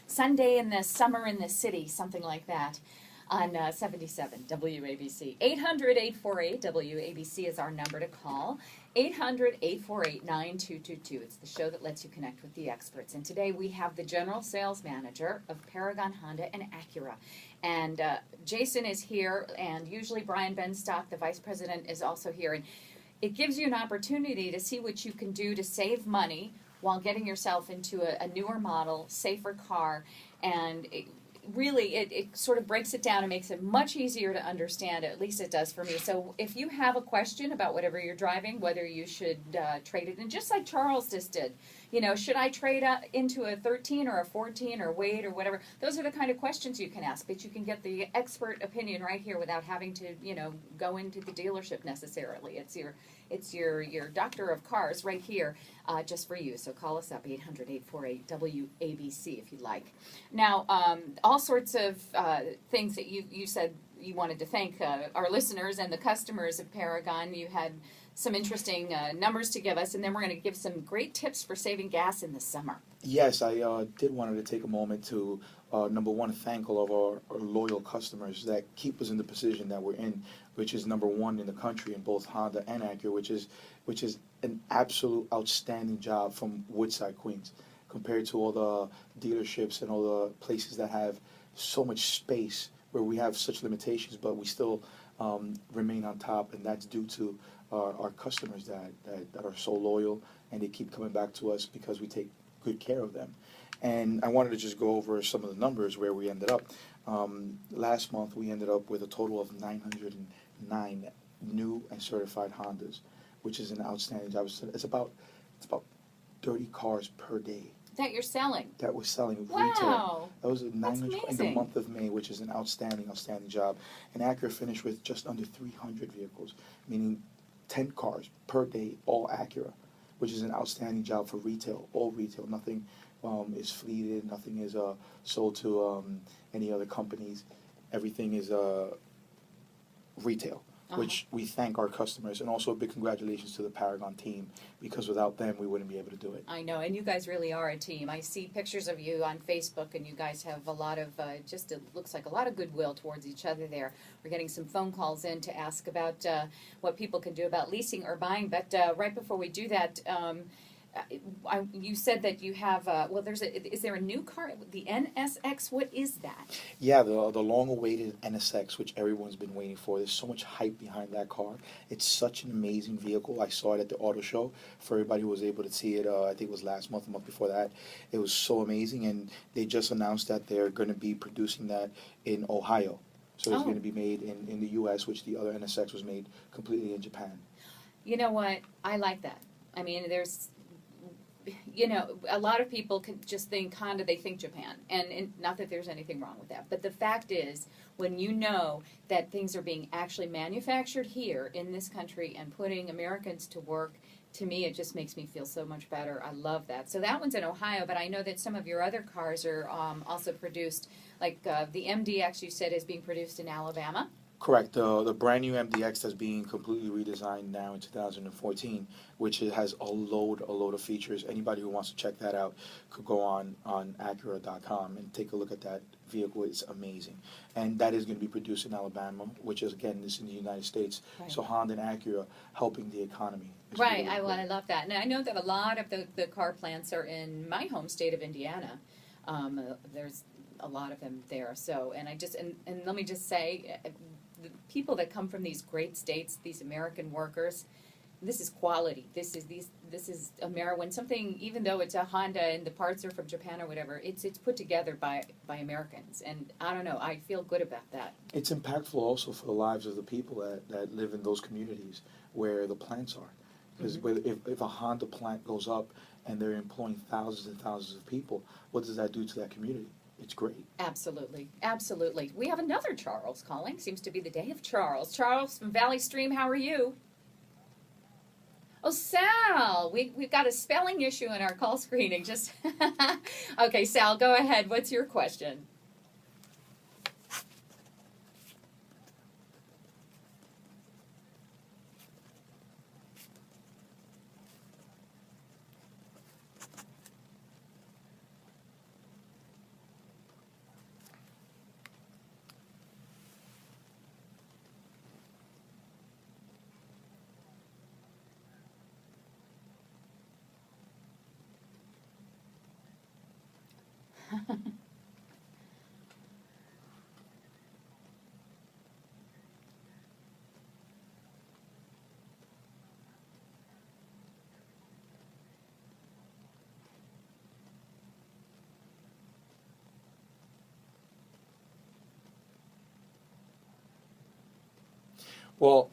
Sunday in the summer in the city, something like that, on 77 WABC. 800-848-WABC is our number to call. 800-848-9222. It's the show that lets you connect with the experts. And today we have the general sales manager of Paragon Honda and Acura. And Jason is here, and usually Brian Benstock, the vice president, is also here. And it gives you an opportunity to see what you can do to save money while getting yourself into a newer model, safer car. And it sort of breaks it down and makes it much easier to understand. At least it does for me. So if you have a question about whatever you're driving, whether you should trade it in, just like Charles just did, should I trade into a 13 or a 14 or wait or whatever? Those are the kind of questions you can ask, but you can get the expert opinion right here without having to, go into the dealership necessarily. It's your doctor of cars right here just for you. So call us up, 800-848-WABC if you'd like. Now, all sorts of things that you said you wanted to thank our listeners and the customers of Paragon. You had some interesting numbers to give us, and then we're going to give some great tips for saving gas in the summer. Yes, I did want to take a moment to, number one, thank all of our loyal customers that keep us in the position that we're in, which is number one in the country in both Honda and Acura, which is an absolute outstanding job from Woodside, Queens, compared to all the dealerships and all the places that have so much space where we have such limitations, but we still remain on top, and that's due to our customers that are so loyal, and they keep coming back to us because we take good care of them. And I wanted to just go over some of the numbers where we ended up. Last month we ended up with a total of 909 new and certified Hondas, which is an outstanding job. It's about 30 cars per day. That you're selling. That was selling wow. Retail. That was 900 in the amazing. month of May, which is an outstanding job. And Acura finished with just under 300 vehicles, meaning 10 cars per day, all Acura, which is an outstanding job for retail, all retail. Nothing is fleeted, nothing is sold to any other companies. Everything is retail, which we thank our customers, and also a big congratulations to the Paragon team, because without them we wouldn't be able to do it. I know, and you guys really are a team. I see pictures of you on Facebook, and you guys have a lot of, it looks like a lot of goodwill towards each other there. We're getting some phone calls in to ask about what people can do about leasing or buying, but right before we do that, you said that you have, is there a new car, the NSX? What is that? Yeah, the long-awaited NSX, which everyone's been waiting for. There's so much hype behind that car. It's such an amazing vehicle. I saw it at the auto show. For everybody who was able to see it, I think it was last month, a month before that. It was so amazing, and they just announced that they're going to be producing that in Ohio. So it's going to be made in the U.S., which the other NSX was made completely in Japan. You know what? I like that. I mean, there's... a lot of people can just think Honda, they think Japan, and not that there's anything wrong with that, but the fact is, when you know that things are being actually manufactured here in this country and putting Americans to work, to me it just makes me feel so much better. I love that. So that one's in Ohio, but I know that some of your other cars are also produced, like the MDX you said is being produced in Alabama. Correct. The brand new MDX that's being completely redesigned now in 2014, which it has a load of features. Anybody who wants to check that out could go on Acura.com and take a look at that vehicle. It's amazing. And that is going to be produced in Alabama, which is, again, this in the United States. Right. So Honda and Acura helping the economy. Right. Really I love that. And I know that a lot of the car plants are in my home state of Indiana. There's a lot of them there. So, and let me just say, the people that come from these great states, these American workers, this is quality. This is America. When something, even though it's a Honda and the parts are from Japan or whatever, it's put together by Americans. And I don't know, I feel good about that. It's impactful also for the lives of the people that live in those communities where the plants are. Because if a Honda plant goes up and they're employing thousands and thousands of people, what does that do to that community? It's great. Absolutely. Absolutely. We have another Charles calling. Seems to be the day of Charles. Charles from Valley Stream, how are you? Oh, Sal. We've got a spelling issue in our call screening. Just okay, Sal, go ahead. What's your question? Well,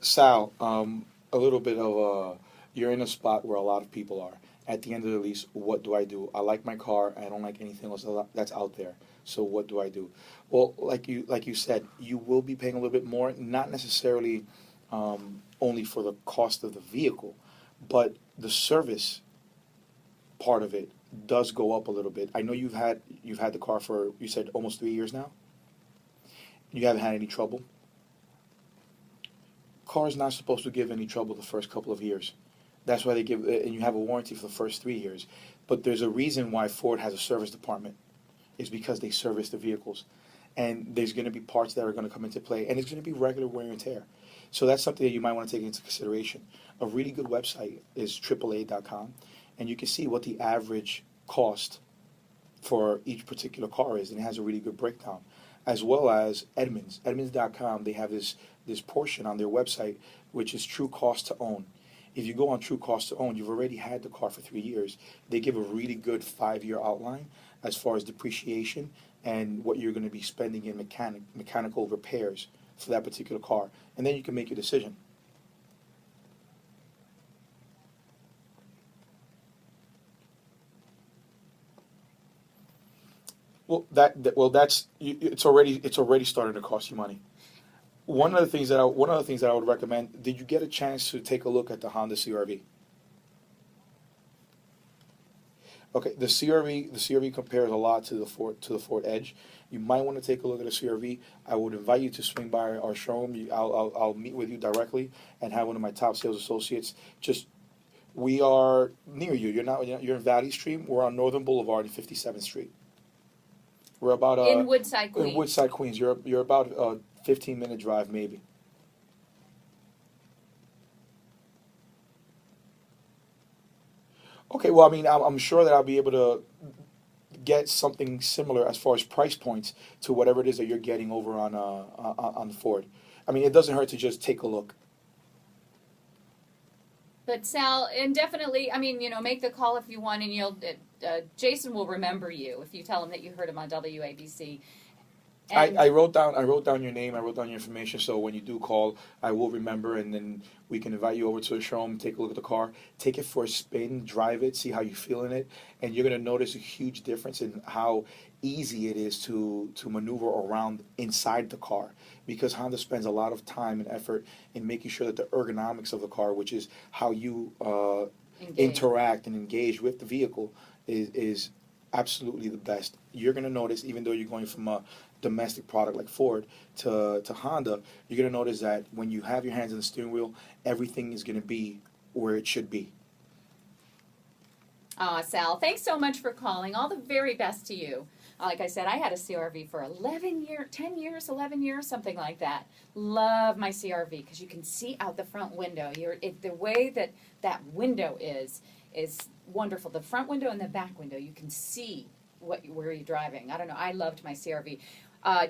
Sal, a little bit of you're in a spot where a lot of people are. At the end of the lease, what do I do? I like my car. I don't like anything else that's out there. So what do I do? Well, like you said, you will be paying a little bit more, not necessarily only for the cost of the vehicle, but the service part of it does go up a little bit. I know you've had the car for, you said, almost 3 years now. You haven't had any trouble. Car's not supposed to give any trouble the first couple of years. That's why they give, and you have a warranty for the first 3 years. But there's a reason why Ford has a service department. It's because they service the vehicles. And there's going to be parts that are going to come into play, and it's going to be regular wear and tear. So that's something that you might want to take into consideration. A really good website is AAA.com, and you can see what the average cost for each particular car is, and it has a really good breakdown. As well as Edmunds. Edmunds.com, they have this portion on their website which is true cost to own. If you go on true cost to own, you've already had the car for 3 years. They give a really good 5-year outline as far as depreciation and what you're going to be spending in mechanical repairs for that particular car. And then you can make your decision. It's already starting to cost you money. One of the things that I would recommend. Did you get a chance to take a look at the Honda CR-V? Okay, the CR-V compares a lot to the Ford Edge. You might want to take a look at the CR-V. I would invite you to swing by our showroom. I'll meet with you directly and have one of my top sales associates. We are near you. You're in Valley Stream. We're on Northern Boulevard and 57th Street. We're about in Woodside, Queens. In Woodside, Queens. You're about a 15-minute drive, maybe. Okay, well, I mean, I'm sure that I'll be able to get something similar as far as price points to whatever it is that you're getting over on Ford. I mean, it doesn't hurt to just take a look. But Sal, and definitely, I mean, make the call if you want, and Jason will remember you if you tell him that you heard him on WABC. I wrote down your name, I wrote down your information, so when you do call, I will remember, and then we can invite you over to the showroom, take a look at the car, take it for a spin, drive it, see how you feel in it, and you're going to notice a huge difference in how easy it is to maneuver around inside the car, because Honda spends a lot of time and effort in making sure that the ergonomics of the car, which is how you interact and engage with the vehicle, is absolutely the best. You're going to notice, even though you're going from a domestic product like Ford to Honda, you're going to notice that when you have your hands on the steering wheel, everything is going to be where it should be. Sal, thanks so much for calling. All the very best to you. Like I said, I had a CR-V for 11 years, something like that. Love my CR-V because you can see out the front window. The way that window is wonderful. The front window and the back window, you can see where you're driving. I don't know. I loved my CR-V.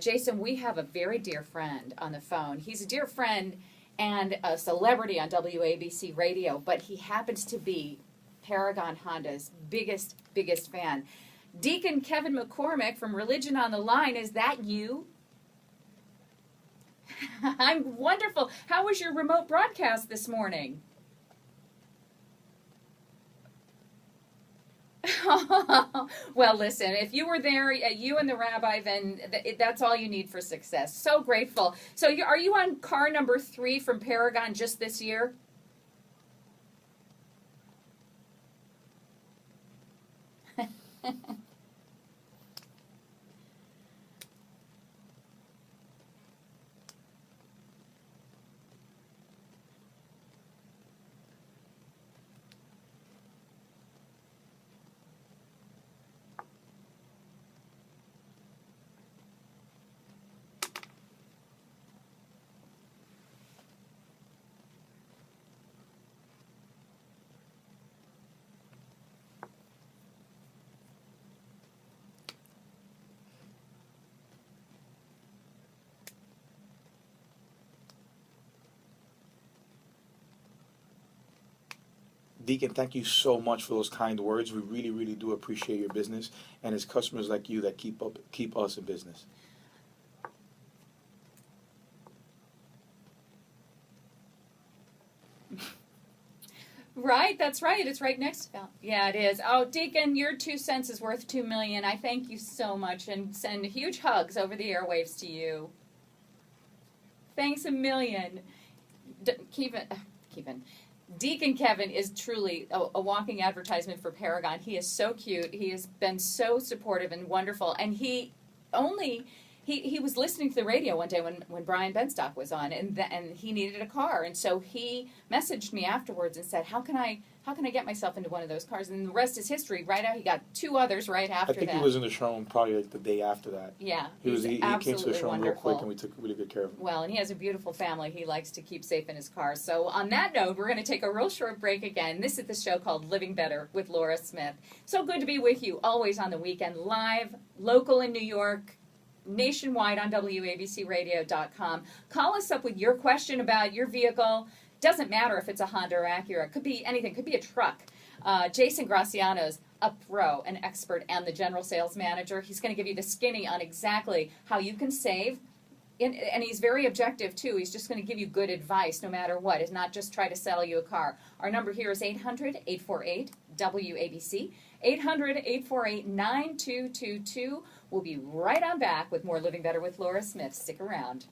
Jason, we have a very dear friend on the phone. He's a dear friend and a celebrity on WABC radio, but he happens to be Paragon Honda's biggest fan. Deacon Kevin McCormick from Religion on the Line, is that you? I'm wonderful. How was your remote broadcast this morning? Well, listen, if you were there, you and the rabbi, then that's all you need for success. So grateful. So are you on car number 3 from Paragon just this year? Deacon, thank you so much for those kind words. We really, really do appreciate your business, and it's customers like you that keep us in business. Right, that's right. It's right next to Val. Yeah, it is. Oh, Deacon, your 2 cents is worth 2 million. I thank you so much and send huge hugs over the airwaves to you. Thanks a million. Kevin. Deacon Kevin is truly a walking advertisement for Paragon. He is so cute. He has been so supportive and wonderful. And he was listening to the radio one day when Brian Benstock was on, and he needed a car, and so he messaged me afterwards and said, "How can I get myself into one of those cars?" And the rest is history. Right out, he got 2 others right after that. I think he was in the showroom probably like the day after that. Yeah, he came to the showroom real quick, and we took really good care of him. Well, and he has a beautiful family. He likes to keep safe in his car. So on that note, we're going to take a real short break again. This is the show called Living Better with Laura Smith. So good to be with you, always on the weekend, live, local in New York, nationwide on WABCRadio.com. Call us up with your question about your vehicle. Doesn't matter if it's a Honda or Acura. It could be anything. It could be a truck. Jason Graciano's a pro, an expert, and the general sales manager. He's going to give you the skinny on exactly how you can save. And he's very objective, too. He's just going to give you good advice no matter what. It's not just try to sell you a car. Our number here is 800-848-WABC, 800-848-9222. We'll be right on back with more Living Better with Laura Smith. Stick around.